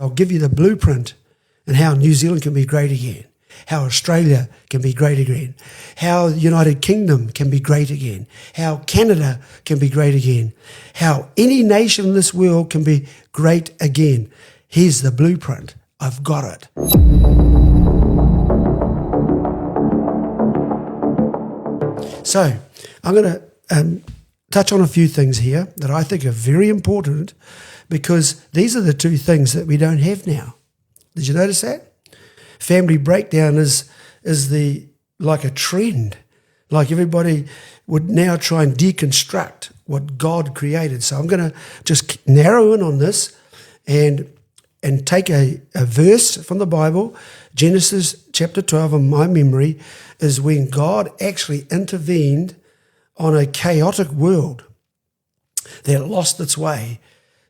I'll give you the blueprint and how New Zealand can be great again, how Australia can be great again, how the United Kingdom can be great again, how Canada can be great again, how any nation in this world can be great again. Here's the blueprint. I've got it. So I'm going to touch on a few things here that I think are very important, because these are the two things that we don't have now. Did you notice that? Family breakdown is like a trend. Like everybody would now try and deconstruct what God created. So I'm going to just narrow in on this and take a verse from the Bible. Genesis chapter 12, in my memory, is when God actually intervened on a chaotic world that lost its way.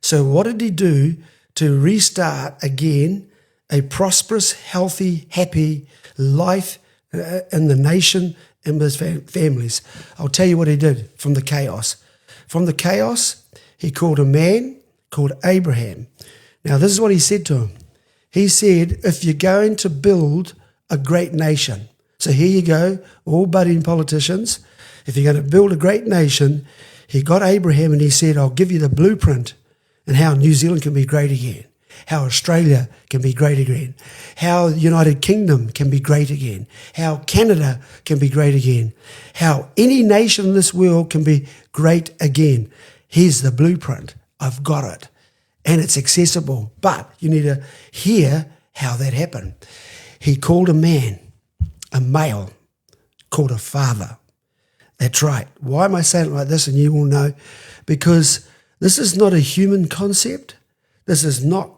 So what did he do to restart again a prosperous, healthy, happy life in the nation and with his families? I'll tell you what he did from the chaos. From the chaos, he called a man called Abraham. Now, this is what he said to him. He said, if you're going to build a great nation, so here you go, all budding politicians, if you're going to build a great nation, he got Abraham and he said, I'll give you the blueprint and how New Zealand can be great again, how Australia can be great again, how the United Kingdom can be great again, how Canada can be great again, how any nation in this world can be great again. Here's the blueprint. I've got it. And it's accessible, but you need to hear how that happened. He called a man, a male, called a father. That's right. Why am I saying it like this? And you will know, because this is not a human concept. This is not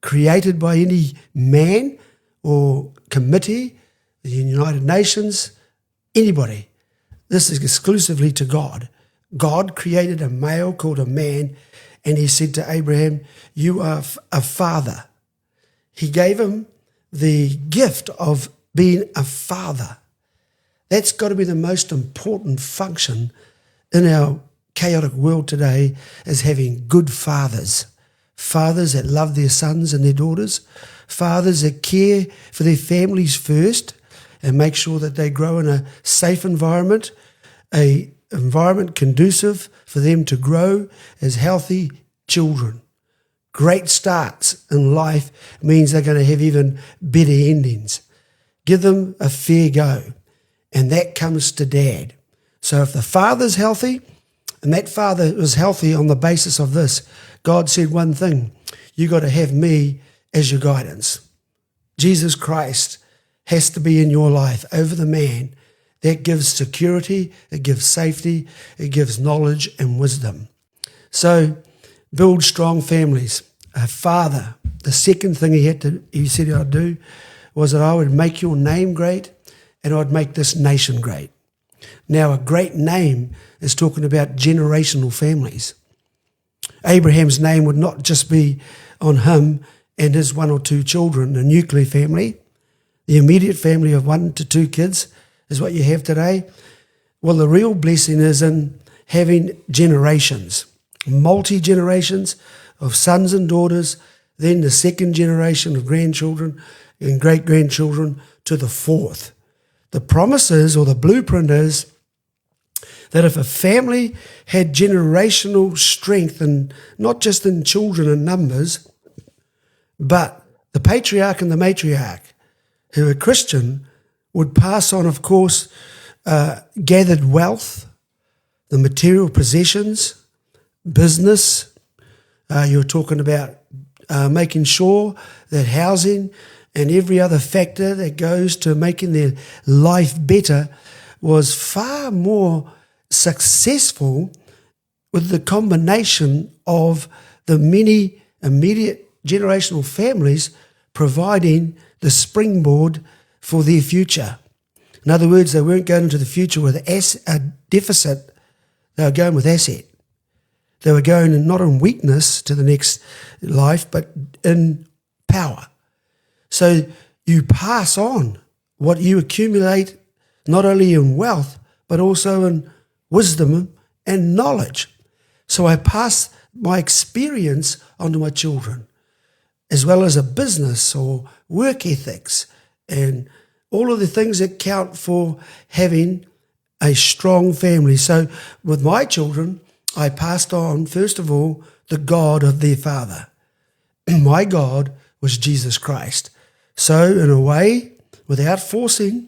created by any man or committee, the United Nations, anybody. This is exclusively to God. God created a male called a man, and he said to Abraham, you are a father. He gave him the gift of being a father. That's got to be the most important function in our chaotic world today, is having good fathers. Fathers that love their sons and their daughters. Fathers that care for their families first and make sure that they grow in a safe environment, an environment conducive for them to grow as healthy children. Great starts in life means they're going to have even better endings. Give them a fair go. And that comes to dad. So if the father's healthy, and that father was healthy on the basis of this, God said one thing, you got to have me as your guidance. Jesus Christ has to be in your life over the man. That gives security, it gives safety, it gives knowledge and wisdom. So build strong families. A father, the second thing he said I'd do was that I would make your name great and I'd make this nation great. Now, a great name is talking about generational families. Abraham's name would not just be on him and his one or two children, a nuclear family. The immediate family of 1 to 2 kids is what you have today. Well, the real blessing is in having generations, multi-generations of sons and daughters, then the second generation of grandchildren and great-grandchildren to the fourth. The promise is, or the blueprint is, that if a family had generational strength, and not just in children and numbers, but the patriarch and the matriarch who are Christian would pass on, of course, gathered wealth, the material possessions, business. You're talking about making sure that housing and every other factor that goes to making their life better was far more successful with the combination of the many immediate generational families providing the springboard for their future. In other words, they weren't going into the future with a deficit, they were going with asset. They were going not in weakness to the next life, but in power. So you pass on what you accumulate, not only in wealth, but also in wisdom and knowledge. So I pass my experience onto my children. as well as a business or work ethics and all of the things that count for having a strong family. So with my children, I passed on, first of all, the God of their father. My God was Jesus Christ. So in a way, without forcing,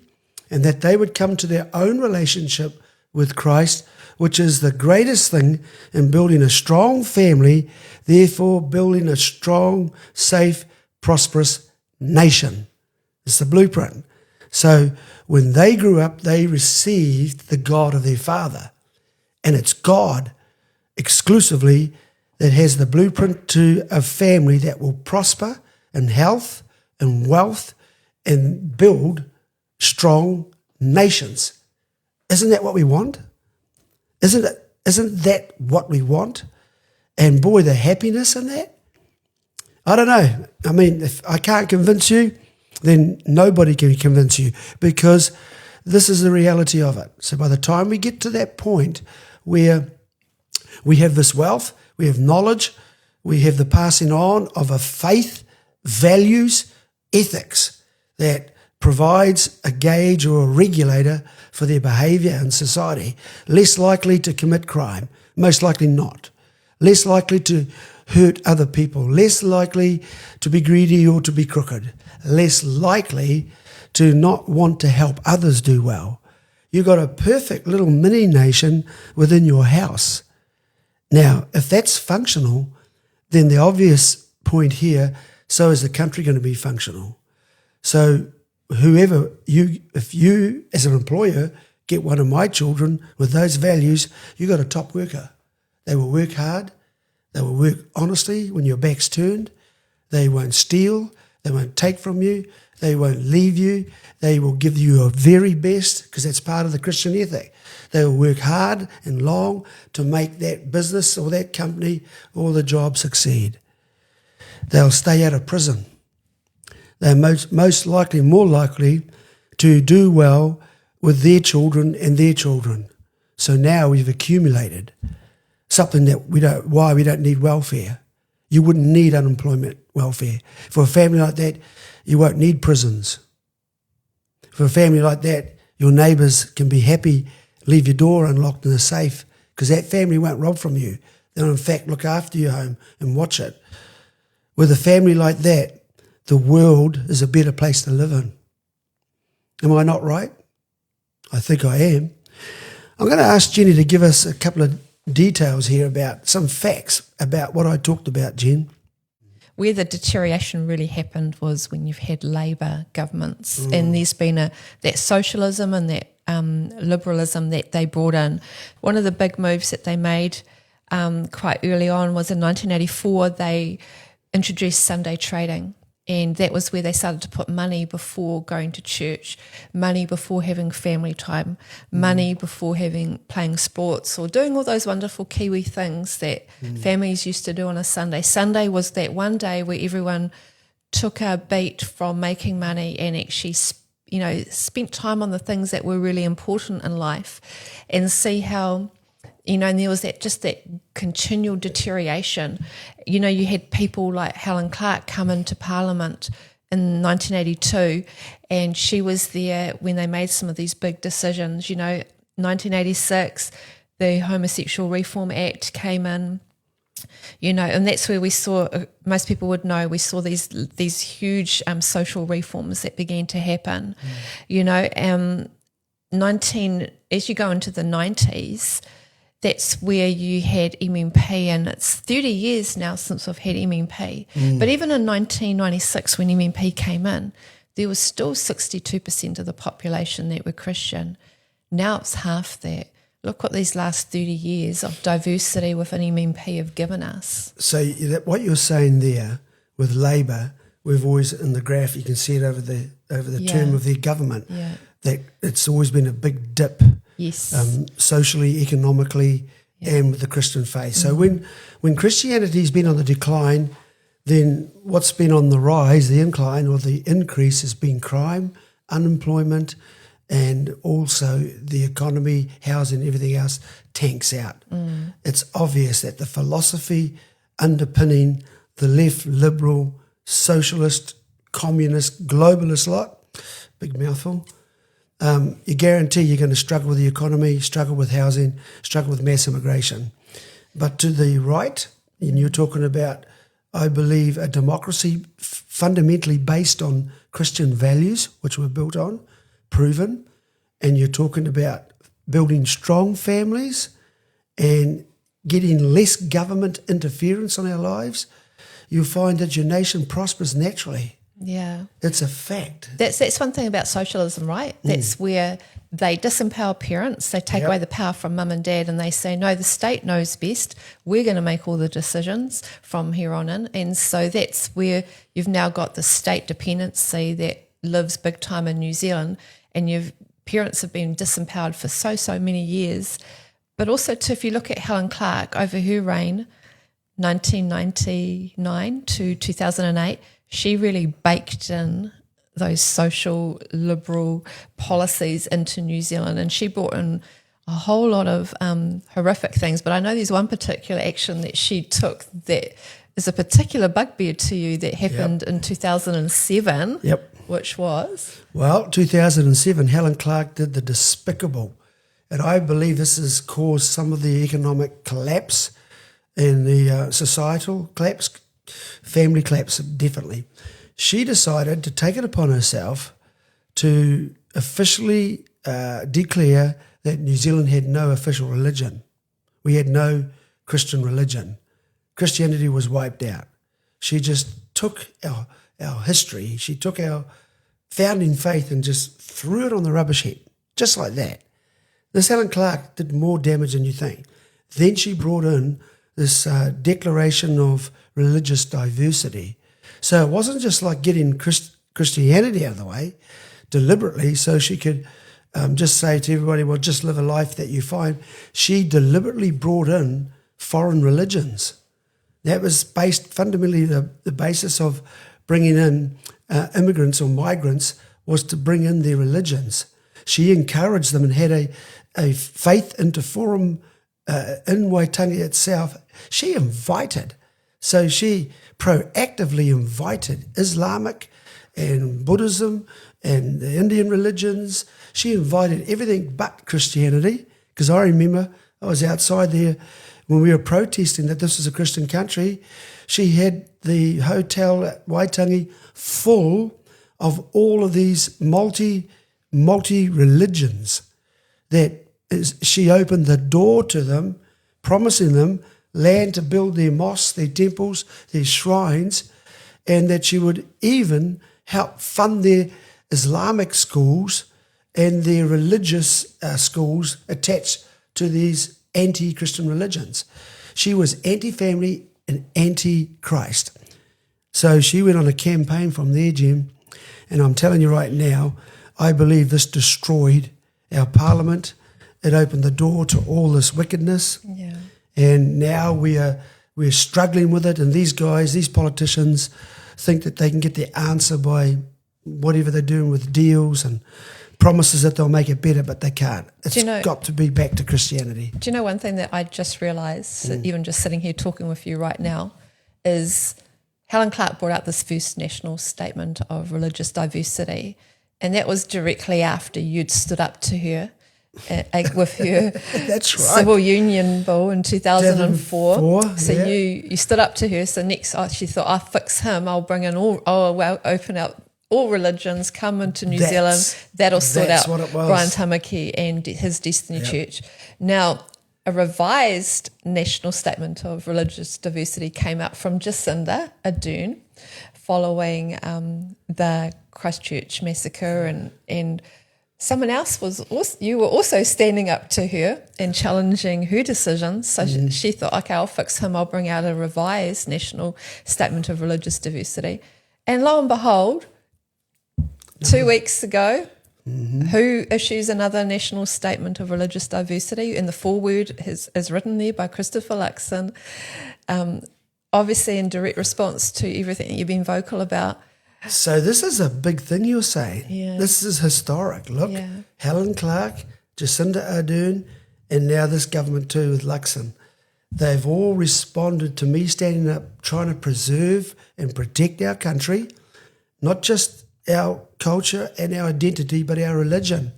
and that they would come to their own relationship with Christ, which is the greatest thing in building a strong family, therefore building a strong, safe, prosperous nation. It's the blueprint. So when they grew up, they received the God of their father. And it's God exclusively that has the blueprint to a family that will prosper in health and wealth and build strong nations. Isn't that what we want? Isn't that what we want? And boy, the happiness in that. I don't know. I mean, if I can't convince you, then nobody can convince you, because this is the reality of it. So by the time we get to that point where we have this wealth, we have knowledge, we have the passing on of a faith, values, ethics that provides a gauge or a regulator for their behaviour in society, less likely to commit crime, most likely not, less likely to hurt other people, less likely to be greedy or to be crooked, less likely to not want to help others do well. You've got a perfect little mini nation within your house. Now, if that's functional, then the obvious point here, so is the country going to be functional. So if you as an employer get one of my children with those values, you got a top worker. They will work hard. They will work honestly when your back's turned. They won't steal. They won't take from you. They won't leave you. They will give you your very best, because that's part of the Christian ethic. They will work hard and long to make that business or that company or the job succeed. They'll stay out of prison. They're most likely, more likely to do well with their children and their children. So now we've accumulated something that we don't need welfare. You wouldn't need unemployment welfare. For a family like that, you won't need prisons. For a family like that, your neighbours can be happy, leave your door unlocked in a safe, because that family won't rob from you. They'll in fact look after your home and watch it. With a family like that, the world is a better place to live in. Am I not right? I think I am. I'm going to ask Jenny to give us a couple of details here about some facts about what I talked about, Jen. Where the deterioration really happened was when you've had Labour governments, and there's been that socialism and that liberalism that they brought in. One of the big moves that they made quite early on was in 1984, they introduced Sunday trading. And that was where they started to put money before going to church, money before having family time, money before playing sports or doing all those wonderful Kiwi things that families used to do on a Sunday. Sunday was that one day where everyone took a beat from making money and actually, spent time on the things that were really important in life, and see how, and there was that continual deterioration. You had people like Helen Clark come into Parliament in 1982, and she was there when they made some of these big decisions. 1986, the Homosexual Reform Act came in, and that's where we saw, most people would know, we saw these huge social reforms that began to happen. As you go into the 90s, that's where you had MMP, and it's 30 years now since we've had MMP. But even in 1996, when MMP came in, there was still 62% of the population that were Christian. Now it's half that. Look what these last 30 years of diversity within MMP have given us. So what you're saying there with Labour, we've always, in the graph, you can see it over the term of their government, that it's always been a big dip. Yes. Socially, economically, and with the Christian faith. So when Christianity's been on the decline, then what's been on the rise, the incline or the increase, has been crime, unemployment, and also the economy, housing, everything else tanks out. It's obvious that the philosophy underpinning the left liberal socialist, communist, globalist lot, big mouthful, you guarantee you're going to struggle with the economy, struggle with housing, struggle with mass immigration. But to the right, and you're talking about, I believe, a democracy fundamentally based on Christian values, which we're built on, proven, and you're talking about building strong families and getting less government interference on our lives, you'll find that your nation prospers naturally. Yeah. It's a fact. That's one thing about socialism, right? That's where they disempower parents, they take away the power from mum and dad, and they say, no, the state knows best. We're going to make all the decisions from here on in. And so that's where you've now got the state dependency that lives big time in New Zealand, and parents have been disempowered for so many years. But also, too, if you look at Helen Clark over her reign, 1999 to 2008, she really baked in those social liberal policies into New Zealand, and she brought in a whole lot of horrific things. But I know there's one particular action that she took that is a particular bugbear to you that happened in 2007, which was? Well, 2007, Helen Clark did the despicable, and I believe this has caused some of the economic collapse and the societal collapse, family collapse, definitely. She decided to take it upon herself to officially declare that New Zealand had no official religion. We had no Christian religion. Christianity was wiped out. She just took our history, she took our founding faith and just threw it on the rubbish heap, just like that. This Helen Clark did more damage than you think. Then she brought in this declaration of religious diversity. So it wasn't just like getting Christianity out of the way deliberately so she could just say to everybody, well, just live a life that you find. She deliberately brought in foreign religions. That was based fundamentally the basis of bringing in immigrants or migrants was to bring in their religions. She encouraged them and had a faith interforum in Waitangi itself. She invited. So she proactively invited Islamic and Buddhism and the Indian religions. She invited everything but Christianity, because I remember I was outside there when we were protesting that this was a Christian country. She had the hotel at Waitangi full of all of these multi-religions she opened the door to them, promising them land to build their mosques, their temples, their shrines, and that she would even help fund their Islamic schools and their religious schools attached to these anti-Christian religions. She was anti-family and anti-Christ. So she went on a campaign from there, Jim, and I'm telling you right now, I believe this destroyed our parliament. It opened the door to all this wickedness. Yeah. And now we're struggling with it, and these guys, these politicians, think that they can get their answer by whatever they're doing with deals and promises that they'll make it better, but they can't. It's got to be back to Christianity. Do you know one thing that I just realised, even just sitting here talking with you right now, is Helen Clark brought out this first national statement of religious diversity, and that was directly after you'd stood up to her with her That's right. Civil Union Bill in 2004. So yeah. you stood up to her. So next, she thought, I'll fix him. I'll bring in open up all religions, come into New Zealand. That'll sort out Brian Tamaki and his Destiny Church. Now, a revised national statement of religious diversity came out from Jacinda Ardern following the Christchurch massacre, and someone else you were also standing up to her and challenging her decisions. So she thought, okay, I'll fix him. I'll bring out a revised national statement of religious diversity. And lo and behold, 2 weeks ago, who issues another national statement of religious diversity? And the foreword is written there by Christopher Luxon, obviously in direct response to everything that you've been vocal about. So this is a big thing you're saying. Yeah. This is historic. Look, Helen Clark, Jacinda Ardern, and now this government too with Luxon. they've all responded to me standing up, trying to preserve and protect our country, not just our culture and our identity, but our religion.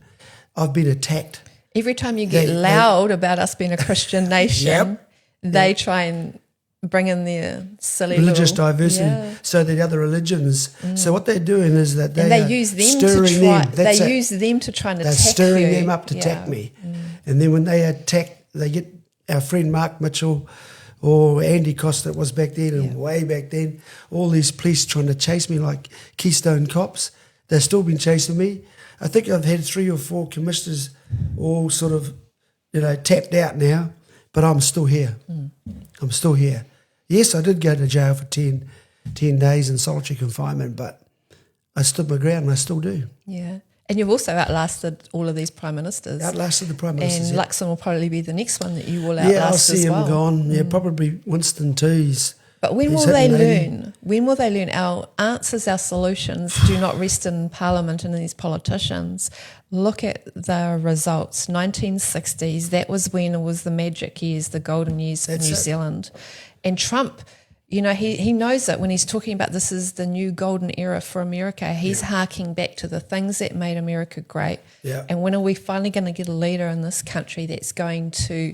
I've been attacked. Every time you get loud about us being a Christian nation, they try and bring in their silly religious little, diversity, so that other religions. So what they're doing is that they use them stirring to try. them. That's they use them to try and they're attack stirring you. them up to attack me, and then when they attack, they get our friend Mark Mitchell or Andy Costa, it was back then and way back then. All these police trying to chase me like Keystone cops. They've still been chasing me. I think I've had 3 or 4 commissioners all sort of, tapped out now, but I'm still here. I'm still here. Yes, I did go to jail for 10 days in solitary confinement, but I stood my ground and I still do. Yeah. And you've also outlasted all of these prime ministers. Outlasted the prime ministers. And Luxon will probably be the next one that you will outlast as well. Yeah, I'll see him gone. Yeah, probably Winston too. But when will they learn? When will they learn? Our answers, our solutions do not rest in Parliament and in these politicians. Look at the results. 1960s, that was when it was the magic years, the golden years for New Zealand. And Trump, he knows it when he's talking about this is the new golden era for America. He's harking back to the things that made America great. Yeah. And when are we finally going to get a leader in this country that's going to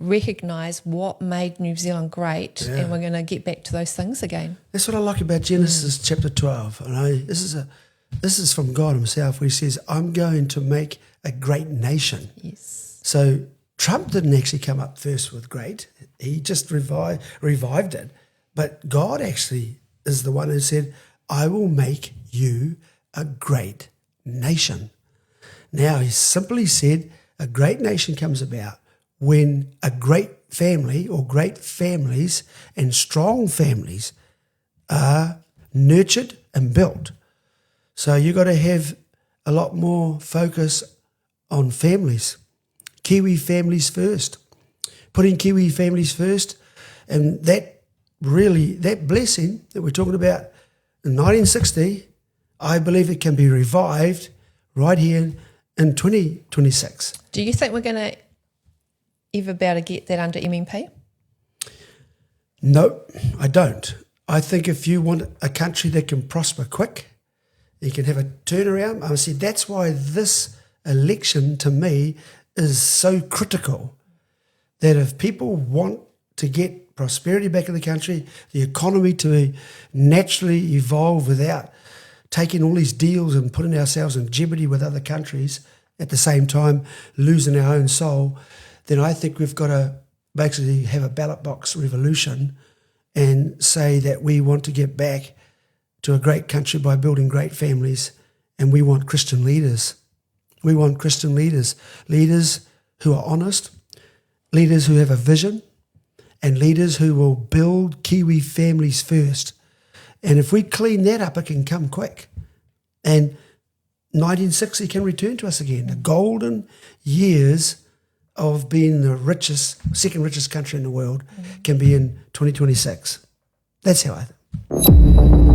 recognise what made New Zealand great, and we're going to get back to those things again? That's what I like about Genesis chapter 12. This is from God himself, where he says, I'm going to make a great nation. Yes. So Trump didn't actually come up first with great. He just revived it. But God actually is the one who said, I will make you a great nation. Now, he simply said a great nation comes about when a great family or great families and strong families are nurtured and built. So you've got to have a lot more focus on families, Kiwi families first, putting Kiwi families first. And that blessing that we're talking about in 1960, I believe it can be revived right here in 2026. Do you think we're going to ever be able to get that under MMP? No, I don't. I think if you want a country that can prosper quick, you can have a turnaround. I see that's why this election to me is so critical, that if people want to get prosperity back in the country, the economy to naturally evolve without taking all these deals and putting ourselves in jeopardy with other countries, at the same time losing our own soul, then I think we've got to basically have a ballot box revolution and say that we want to get back to a great country by building great families, and we want Christian leaders. We want Christian leaders, leaders who are honest, leaders who have a vision, and leaders who will build Kiwi families first. And if we clean that up, it can come quick. And 1960 can return to us again. The golden years of being the second richest country in the world can be in 2026. That's how I think.